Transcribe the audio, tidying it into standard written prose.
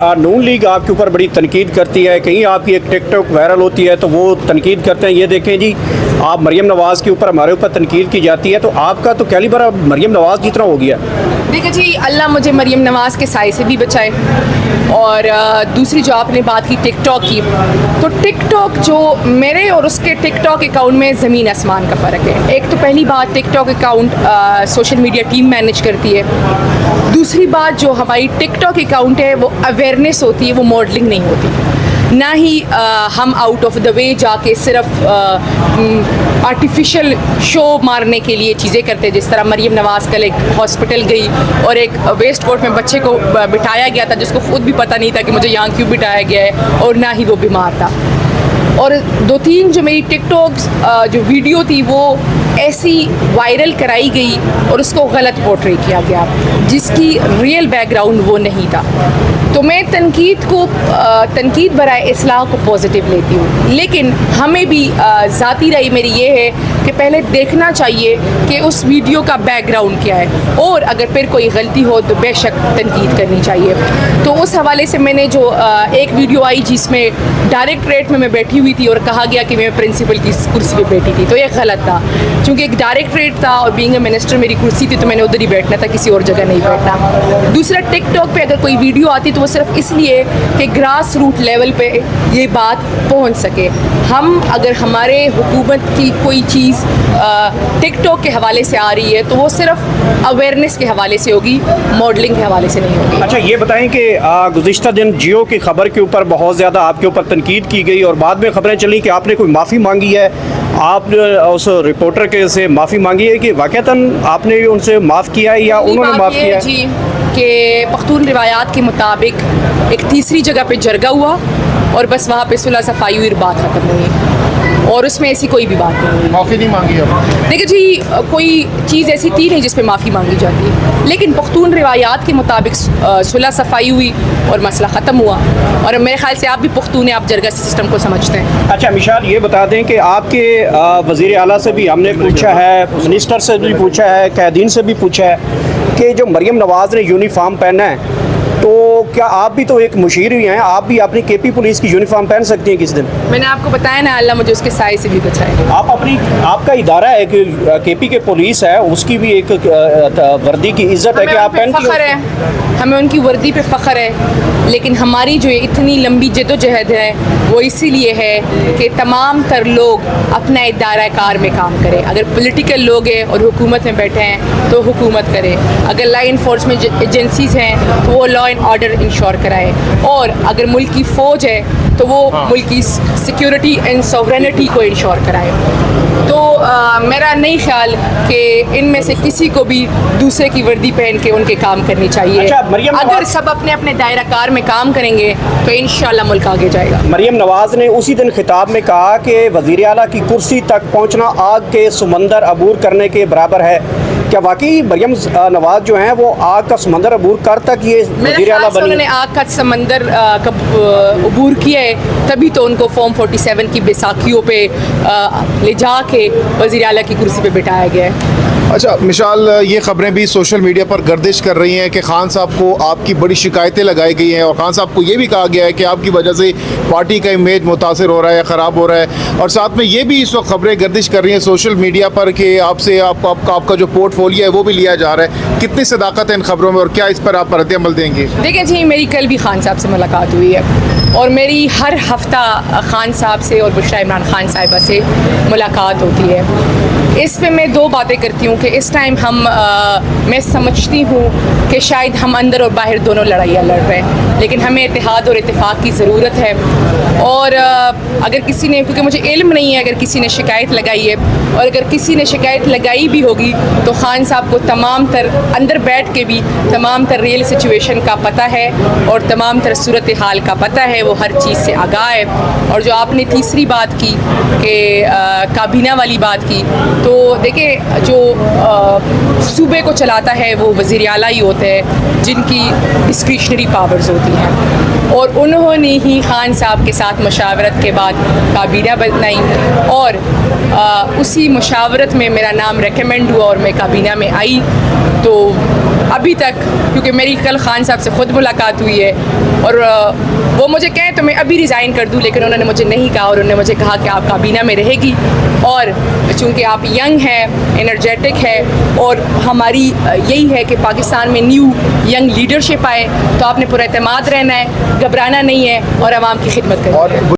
नून league आपके ऊपर बड़ी तनकीद करती है, कहीं आपकी एक टिकटॉक वायरल होती है तो वो तनकीद करते हैं। ये देखें जी, आप मरियम नवाज़ के ऊपर हमारे ऊपर तनकीद की जाती है, तो आपका तो कैलिबर अब मरियम नवाज़ जितना हो गया। देखिए जी, अल्लाह मुझे मरियम नवाज़ के साए से भी बचाए। और दूसरी जो आपने बात की टिकटॉक की, तो टिकटॉक जो मेरे और उसके टिकटॉक अकाउंट में ज़मीन आसमान का फ़र्क है। एक तो पहली बात, TikTok account social media team manage करती है। दूसरी बात, जो हमारी टिकटॉक अकाउंट है वो अवेयरनेस होती है, वो मॉडलिंग नहीं होती। ना ही हम आउट ऑफ द वे जाके सिर्फ आर्टिफिशियल शो मारने के लिए चीज़ें करते हैं। जिस तरह मरियम नवाज़ कल एक हॉस्पिटल गई और एक वेस्ट कोर्ट में बच्चे को बिठाया गया था जिसको खुद भी पता नहीं था कि मुझे यहाँ क्यों बिठाया गया है, और ना ही वो बीमार था। और 2-3 जो मेरी टिकटॉक जो वीडियो थी वो ऐसी वायरल कराई गई और उसको गलत पोर्ट्रे किया गया जिसकी रियल बैकग्राउंड वो नहीं था। तो मैं तनकीद बराए इस्लाह को पॉजिटिव लेती हूँ, लेकिन हमें भी ज़ाती राय मेरी ये है कि पहले देखना चाहिए कि उस वीडियो का बैकग्राउंड क्या है, और अगर फिर कोई गलती हो तो बेशक तनकीद करनी चाहिए। तो उस हवाले से मैंने जो एक वीडियो आई जिसमें डायरेक्टरेट में मैं बैठी हुई थी और कहा गया कि मैं प्रिंसिपल की कुर्सी पे बैठी थी, तो ये गलत था। क्योंकि एक डायरेक्टरेट था और बीइंग ए मिनिस्टर मेरी कुर्सी थी, तो मैंने उधर ही बैठना था, किसी और जगह नहीं बैठना। दूसरा, टिकटॉक पे अगर कोई वीडियो आती तो वो सिर्फ इसलिए कि ग्रास रूट लेवल पे ये बात पहुंच सके। हम अगर हमारे हुकूमत की कोई चीज़ टिकटॉक के हवाले से आ रही है तो वो सिर्फ अवेयरनेस के हवाले से होगी, मॉडलिंग के हवाले से नहीं होगी। अच्छा, ये बताएं कि गुज़िश्ता दिन जियो की खबर के ऊपर बहुत ज़्यादा आपके ऊपर तनकीद की गई और बाद में खबरें चली कि आपने कोई माफ़ी मांगी है, आपने उस रिपोर्टर के से माफ़ी मांगी है, कि वाक़तन आपने उनसे माफ़ किया है या उन्होंने माफ़ किया है? जी, कि पख्तून रिवायात के मुताबिक एक तीसरी जगह पे जरगा हुआ और बस वहाँ पे सुलह सफाई हुई, बात ख़त्म हुई, और उसमें ऐसी कोई भी बात नहीं हुई। माफ़ी नहीं मांगी आपने? देखिए जी, कोई चीज़ ऐसी थी नहीं जिस पे माफ़ी मांगी जाती है, लेकिन पख्तून रिवायात के मुताबिक सुलह सफाई हुई और मसला ख़त्म हुआ। और मेरे ख्याल से आप भी पख्तून हैं, आप जरगा सिस्टम को समझते हैं। अच्छा मिशाल, ये बता दें कि आपके वज़ीर आला से भी हमने पूछा है, मिनिस्टर से भी पूछा है, कैदीन से भी पूछा है कि जो मरियम नवाज़ ने यूनिफॉर्म पहना है, तो क्या आप भी तो एक मुशीर ही हैं, आप भी अपनी केपी पुलिस की यूनिफॉर्म पहन सकती हैं किस दिन? मैंने आपको बताया ना, अल्लाह मुझे उसके साए से भी बचाए। आपका इदारा है कि केपी के पुलिस है, उसकी भी एक वर्दी की इज्जत है कि आप पहनती हैं। हमें उनकी वर्दी पे फ़ख्र है, लेकिन हमारी जो इतनी लंबी जदोजहद है वो इसीलिए है कि तमाम तर लोग अपना इदारा कार में काम करें। अगर पॉलिटिकल लोग हैं और हुकूमत में बैठे हैं तो हुकूमत करे, अगर लॉ इन्फोर्समेंट एजेंसीज़ हैं तो वो लॉ एंड ऑर्डर इंश्योर कराए, और अगर मुल्क की फ़ौज है तो वो मुल्क की सिक्योरिटी एंड सॉवरेनिटी को इंश्योर कराए। तो मेरा नहीं ख्याल कि इनमें से किसी को भी दूसरे की वर्दी पहन के उनके काम करनी चाहिए। अच्छा, अगर सब अपने अपने दायरा कार में काम करेंगे तो इंशाल्लाह मुल्क आगे जाएगा। मरियम नवाज़ ने उसी दिन खिताब में कहा कि वज़ीर आला की कुर्सी तक पहुंचना आग के समंदर अबूर करने के बराबर है। क्या वाकई मरियम नवाज़ जो हैं वो आग का समंदर अबूर कर तक ये वज़ीर आला बनी? उन्होंने आग का समंदर अबूर किया है, तभी तो उनको फॉर्म 47 की बैसाखियों पे ले जा के वज़ीर आला की कुर्सी पे बिठाया गया है। अच्छा मिशाल, ये ख़बरें भी सोशल मीडिया पर गर्दिश कर रही हैं कि खान साहब को आपकी बड़ी शिकायतें लगाई गई हैं और खान साहब को ये भी कहा गया है कि आपकी वजह से पार्टी का इमेज मुतासिर हो रहा है या ख़राब हो रहा है। और साथ में ये भी इस वक्त खबरें गर्दिश कर रही हैं सोशल मीडिया पर कि आपसे आपका जो पोर्टफोलियो है वो भी लिया जा रहा है। कितनी सदाकत है इन खबरों में और क्या इस पर आप रद्द अमल देंगे? देखिए जी, मेरी कल भी खान साहब से मुलाकात हुई है और मेरी हर हफ्ता खान साहब से और बुशरा इमरान खान साहिबा से मुलाकात होती है। इस पे मैं 2 बातें करती हूँ कि इस टाइम मैं समझती हूँ कि शायद हम अंदर और बाहर दोनों लड़ाइयाँ लड़ रहे हैं, लेकिन हमें इत्तेहाद और इत्तेफाक की ज़रूरत है। और अगर किसी ने, क्योंकि मुझे इल्म नहीं है अगर किसी ने शिकायत लगाई है, और अगर किसी ने शिकायत लगाई भी होगी तो खान साहब को तमाम तर अंदर बैठ के भी तमाम तर रियल सिचुएशन का पता है और तमाम तर सूरत हाल का पता है, वो हर चीज़ से आगाह है। और जो आपने तीसरी बात की कि काबीना वाली बात की, तो देखिए जो सूबे को चलाता है वो वज़ीर आला ही होते हैं जिनकी डिस्क्रिशनरी पावर्स होती हैं, और उन्होंने ही खान साहब के साथ मशावरत के बाद काबीना बनाई और उसी मशावरत में मेरा नाम रेकमेंड हुआ और मैं काबीना में आई। तो ابھی تک, کیونکہ میری کل خان صاحب سے خود ملاقات ہوئی ہے اور وہ مجھے کہیں تو میں ابھی ریزائن کر دوں, لیکن انہوں نے مجھے نہیں کہا, اور انہوں نے مجھے کہا کہ آپ کابینہ میں رہے گی, اور چونکہ آپ ینگ ہیں, انرجیٹک ہے, اور ہماری یہی ہے کہ پاکستان میں نیو ینگ لیڈرشپ آئے, تو آپ نے پر اعتماد رہنا ہے, گھبرانا نہیں ہے اور عوام کی خدمت کرنی ہے.